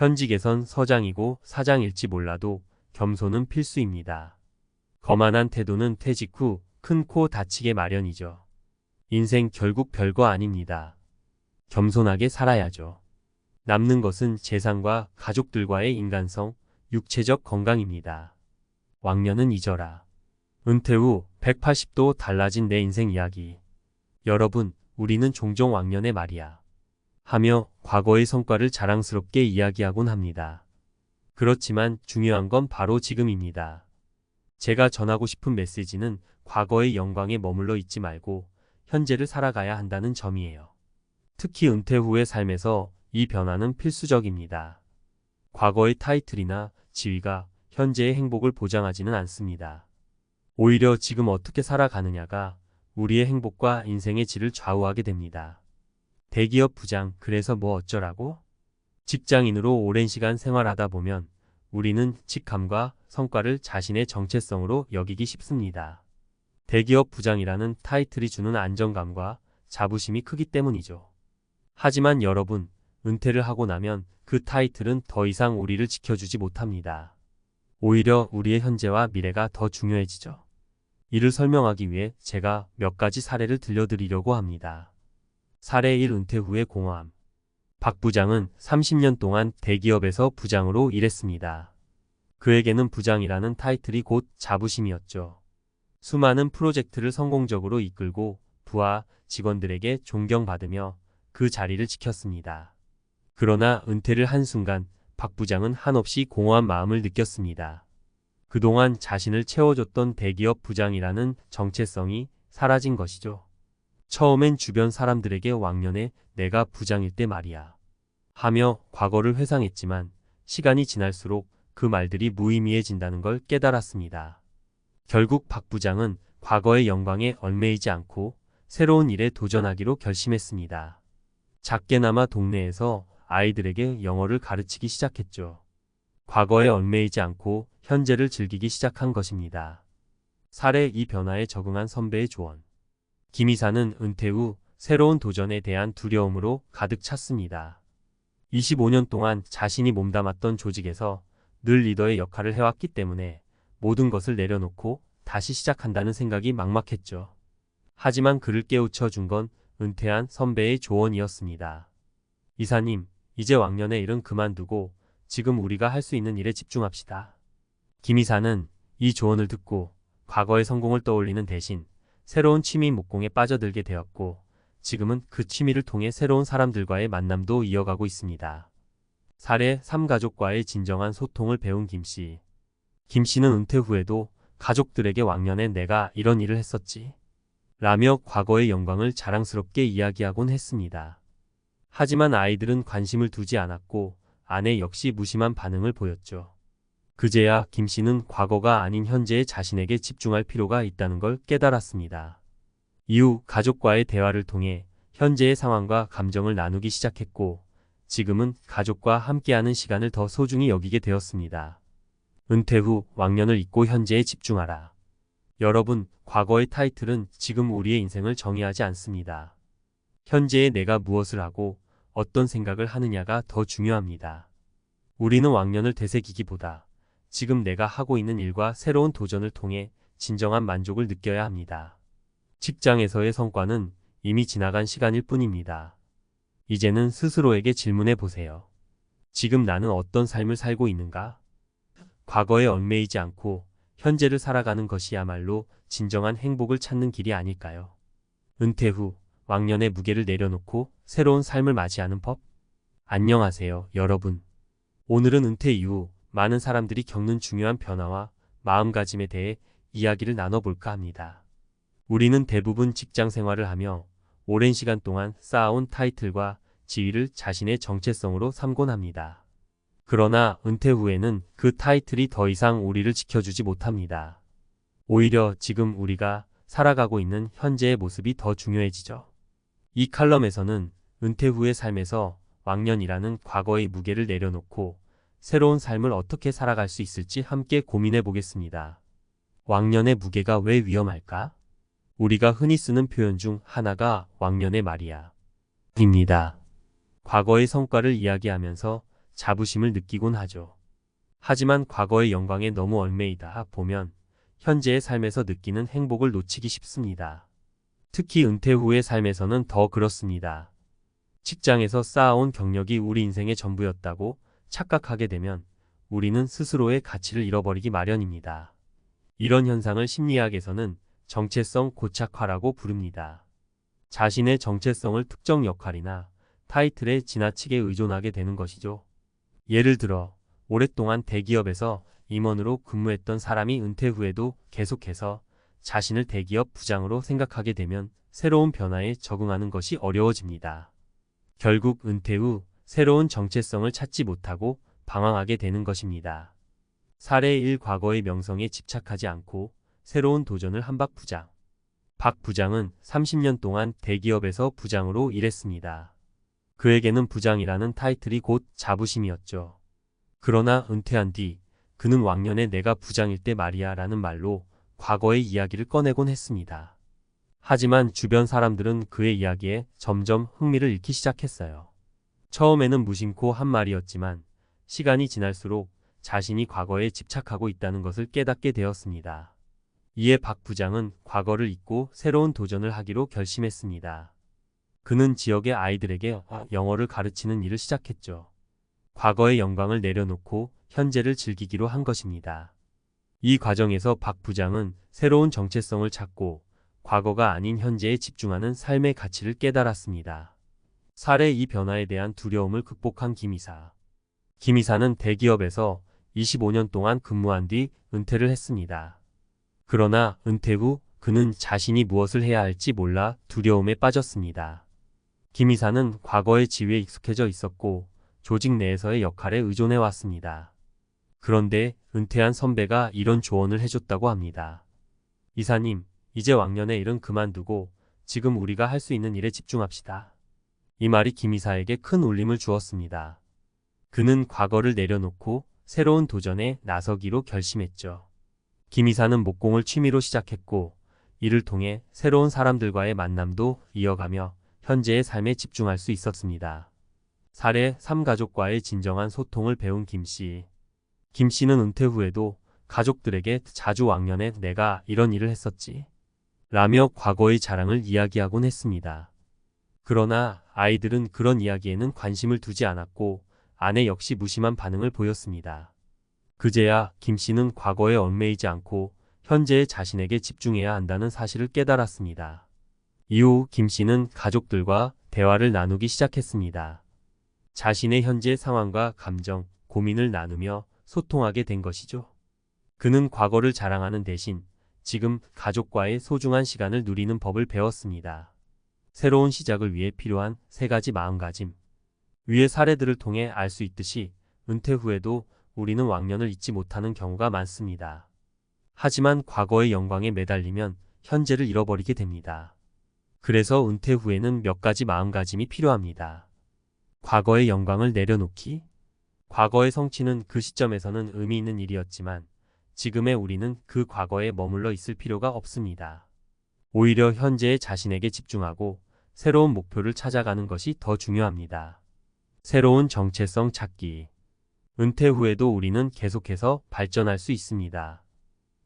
현직에선 서장이고 사장일지 몰라도 겸손은 필수입니다. 거만한 태도는 퇴직 후 큰 코 다치게 마련이죠. 인생 결국 별거 아닙니다. 겸손하게 살아야죠. 남는 것은 재산과 가족들과의 인간성, 육체적 건강입니다. 왕년은 잊어라. 은퇴 후 180도 달라진 내 인생 이야기. 여러분, 우리는 종종 왕년의 말이야 하며 과거의 성과를 자랑스럽게 이야기하곤 합니다. 그렇지만 중요한 건 바로 지금입니다. 제가 전하고 싶은 메시지는 과거의 영광에 머물러 있지 말고 현재를 살아가야 한다는 점이에요. 특히 은퇴 후의 삶에서 이 변화는 필수적입니다. 과거의 타이틀이나 지위가 현재의 행복을 보장하지는 않습니다. 오히려 지금 어떻게 살아가느냐가 우리의 행복과 인생의 질을 좌우하게 됩니다. 대기업 부장, 그래서 뭐 어쩌라고? 직장인으로 오랜 시간 생활하다 보면 우리는 직함과 성과를 자신의 정체성으로 여기기 쉽습니다. 대기업 부장이라는 타이틀이 주는 안정감과 자부심이 크기 때문이죠. 하지만 여러분, 은퇴를 하고 나면 그 타이틀은 더 이상 우리를 지켜주지 못합니다. 오히려 우리의 현재와 미래가 더 중요해지죠. 이를 설명하기 위해 제가 몇 가지 사례를 들려드리려고 합니다. 사례 1. 은퇴 후의 공허함. 박 부장은 30년 동안 대기업에서 부장으로 일했습니다. 그에게는 부장이라는 타이틀이 곧 자부심이었죠. 수많은 프로젝트를 성공적으로 이끌고 부하 직원들에게 존경받으며 그 자리를 지켰습니다. 그러나 은퇴를 한 순간 박 부장은 한없이 공허한 마음을 느꼈습니다. 그동안 자신을 채워줬던 대기업 부장이라는 정체성이 사라진 것이죠. 처음엔 주변 사람들에게 왕년에 내가 부장일 때 말이야 하며 과거를 회상했지만 시간이 지날수록 그 말들이 무의미해진다는 걸 깨달았습니다. 결국 박 부장은 과거의 영광에 얽매이지 않고 새로운 일에 도전하기로 결심했습니다. 작게나마 동네에서 아이들에게 영어를 가르치기 시작했죠. 과거에 얽매이지 않고 현재를 즐기기 시작한 것입니다. 사례 2. 변화에 적응한 선배의 조언. 김 이사는 은퇴 후 새로운 도전에 대한 두려움으로 가득 찼습니다. 25년 동안 자신이 몸담았던 조직에서 늘 리더의 역할을 해왔기 때문에 모든 것을 내려놓고 다시 시작한다는 생각이 막막했죠. 하지만 그를 깨우쳐 준 건 은퇴한 선배의 조언이었습니다. 이사님, 이제 왕년의 일은 그만두고 지금 우리가 할 수 있는 일에 집중합시다. 김 이사는 이 조언을 듣고 과거의 성공을 떠올리는 대신 새로운 취미 목공에 빠져들게 되었고 지금은 그 취미를 통해 새로운 사람들과의 만남도 이어가고 있습니다. 사례 3. 가족과의 진정한 소통을 배운 김 씨. 김 씨는 은퇴 후에도 가족들에게 왕년에 내가 이런 일을 했었지 라며 과거의 영광을 자랑스럽게 이야기하곤 했습니다. 하지만 아이들은 관심을 두지 않았고 아내 역시 무심한 반응을 보였죠. 그제야 김 씨는 과거가 아닌 현재의 자신에게 집중할 필요가 있다는 걸 깨달았습니다. 이후 가족과의 대화를 통해 현재의 상황과 감정을 나누기 시작했고 지금은 가족과 함께하는 시간을 더 소중히 여기게 되었습니다. 은퇴 후 왕년을 잊고 현재에 집중하라. 여러분, 과거의 타이틀은 지금 우리의 인생을 정의하지 않습니다. 현재의 내가 무엇을 하고 어떤 생각을 하느냐가 더 중요합니다. 우리는 왕년을 되새기기보다 지금 내가 하고 있는 일과 새로운 도전을 통해 진정한 만족을 느껴야 합니다. 직장에서의 성과는 이미 지나간 시간일 뿐입니다. 이제는 스스로에게 질문해 보세요. 지금 나는 어떤 삶을 살고 있는가? 과거에 얽매이지 않고 현재를 살아가는 것이야말로 진정한 행복을 찾는 길이 아닐까요? 은퇴 후 왕년의 무게를 내려놓고 새로운 삶을 맞이하는 법? 안녕하세요, 여러분. 오늘은 은퇴 이후 많은 사람들이 겪는 중요한 변화와 마음가짐에 대해 이야기를 나눠볼까 합니다. 우리는 대부분 직장 생활을 하며 오랜 시간 동안 쌓아온 타이틀과 지위를 자신의 정체성으로 삼곤 합니다. 그러나 은퇴 후에는 그 타이틀이 더 이상 우리를 지켜주지 못합니다. 오히려 지금 우리가 살아가고 있는 현재의 모습이 더 중요해지죠. 이 칼럼에서는 은퇴 후의 삶에서 왕년이라는 과거의 무게를 내려놓고 새로운 삶을 어떻게 살아갈 수 있을지 함께 고민해 보겠습니다. 왕년의 무게가 왜 위험할까? 우리가 흔히 쓰는 표현 중 하나가 왕년의 말이야 입니다. 과거의 성과를 이야기하면서 자부심을 느끼곤 하죠. 하지만 과거의 영광에 너무 얽매이다 보면 현재의 삶에서 느끼는 행복을 놓치기 쉽습니다. 특히 은퇴 후의 삶에서는 더 그렇습니다. 직장에서 쌓아온 경력이 우리 인생의 전부였다고 착각하게 되면 우리는 스스로의 가치를 잃어버리기 마련입니다. 이런 현상을 심리학에서는 정체성 고착화라고 부릅니다. 자신의 정체성을 특정 역할이나 타이틀에 지나치게 의존하게 되는 것이죠. 예를 들어 오랫동안 대기업에서 임원으로 근무했던 사람이 은퇴 후에도 계속해서 자신을 대기업 부장으로 생각하게 되면 새로운 변화에 적응하는 것이 어려워집니다. 결국 은퇴 후 새로운 정체성을 찾지 못하고 방황하게 되는 것입니다. 사례 1. 과거의 명성에 집착하지 않고 새로운 도전을 한 박 부장. 박 부장은 30년 동안 대기업에서 부장으로 일했습니다. 그에게는 부장이라는 타이틀이 곧 자부심이었죠. 그러나 은퇴한 뒤 그는 왕년에 내가 부장일 때 말이야 라는 말로 과거의 이야기를 꺼내곤 했습니다. 하지만 주변 사람들은 그의 이야기에 점점 흥미를 잃기 시작했어요. 처음에는 무심코 한 말이었지만 시간이 지날수록 자신이 과거에 집착하고 있다는 것을 깨닫게 되었습니다. 이에 박 부장은 과거를 잊고 새로운 도전을 하기로 결심했습니다. 그는 지역의 아이들에게 영어를 가르치는 일을 시작했죠. 과거의 영광을 내려놓고 현재를 즐기기로 한 것입니다. 이 과정에서 박 부장은 새로운 정체성을 찾고 과거가 아닌 현재에 집중하는 삶의 가치를 깨달았습니다. 사례 2. 변화에 대한 두려움을 극복한 김이사. 김이사는 대기업에서 25년 동안 근무한 뒤 은퇴를 했습니다. 그러나 은퇴 후 그는 자신이 무엇을 해야 할지 몰라 두려움에 빠졌습니다. 김이사는 과거의 지위에 익숙해져 있었고 조직 내에서의 역할에 의존해 왔습니다. 그런데 은퇴한 선배가 이런 조언을 해줬다고 합니다. 이사님, 이제 왕년의 일은 그만두고 지금 우리가 할 수 있는 일에 집중합시다. 이 말이 김이사에게 큰 울림을 주었습니다. 그는 과거를 내려놓고 새로운 도전에 나서기로 결심했죠. 김이사는 목공을 취미로 시작했고 이를 통해 새로운 사람들과의 만남도 이어가며 현재의 삶에 집중할 수 있었습니다. 사례 3. 가족과의 진정한 소통을 배운 김씨. 김씨는 은퇴 후에도 가족들에게 자주 왕년에 내가 이런 일을 했었지 라며 과거의 자랑을 이야기하곤 했습니다. 그러나 아이들은 그런 이야기에는 관심을 두지 않았고 아내 역시 무심한 반응을 보였습니다. 그제야 김씨는 과거에 얽매이지 않고 현재의 자신에게 집중해야 한다는 사실을 깨달았습니다. 이후 김씨는 가족들과 대화를 나누기 시작했습니다. 자신의 현재 상황과 감정, 고민을 나누며 소통하게 된 것이죠. 그는 과거를 자랑하는 대신 지금 가족과의 소중한 시간을 누리는 법을 배웠습니다. 새로운 시작을 위해 필요한 3가지 마음가짐. 위의 사례들을 통해 알 수 있듯이 은퇴 후에도 우리는 왕년을 잊지 못하는 경우가 많습니다. 하지만 과거의 영광에 매달리면 현재를 잃어버리게 됩니다. 그래서 은퇴 후에는 몇 가지 마음가짐이 필요합니다. 과거의 영광을 내려놓기. 과거의 성취는 그 시점에서는 의미 있는 일이었지만 지금의 우리는 그 과거에 머물러 있을 필요가 없습니다. 오히려 현재의 자신에게 집중하고 새로운 목표를 찾아가는 것이 더 중요합니다. 새로운 정체성 찾기. 은퇴 후에도 우리는 계속해서 발전할 수 있습니다.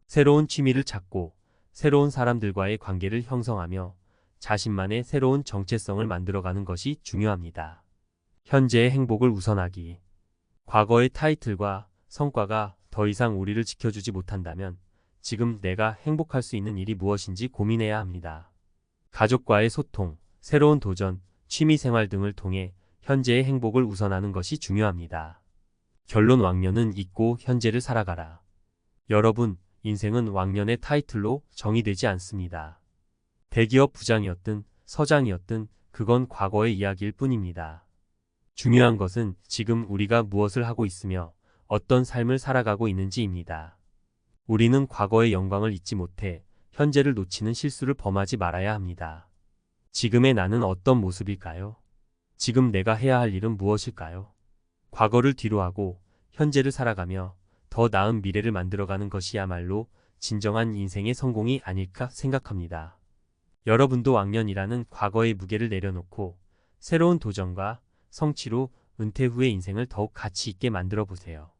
새로운 취미를 찾고 새로운 사람들과의 관계를 형성하며 자신만의 새로운 정체성을 만들어가는 것이 중요합니다. 현재의 행복을 우선하기. 과거의 타이틀과 성과가 더 이상 우리를 지켜주지 못한다면 지금 내가 행복할 수 있는 일이 무엇인지 고민해야 합니다. 가족과의 소통, 새로운 도전, 취미생활 등을 통해 현재의 행복을 우선하는 것이 중요합니다. 결론 왕년은 잊고 현재를 살아가라. 여러분, 인생은 왕년의 타이틀로 정의되지 않습니다. 대기업 부장이었든 서장이었든 그건 과거의 이야기일 뿐입니다. 중요한 것은 지금 우리가 무엇을 하고 있으며 어떤 삶을 살아가고 있는지입니다. 우리는 과거의 영광을 잊지 못해 현재를 놓치는 실수를 범하지 말아야 합니다. 지금의 나는 어떤 모습일까요? 지금 내가 해야 할 일은 무엇일까요? 과거를 뒤로하고 현재를 살아가며 더 나은 미래를 만들어가는 것이야말로 진정한 인생의 성공이 아닐까 생각합니다. 여러분도 왕년이라는 과거의 무게를 내려놓고 새로운 도전과 성취로 은퇴 후의 인생을 더욱 가치 있게 만들어 보세요.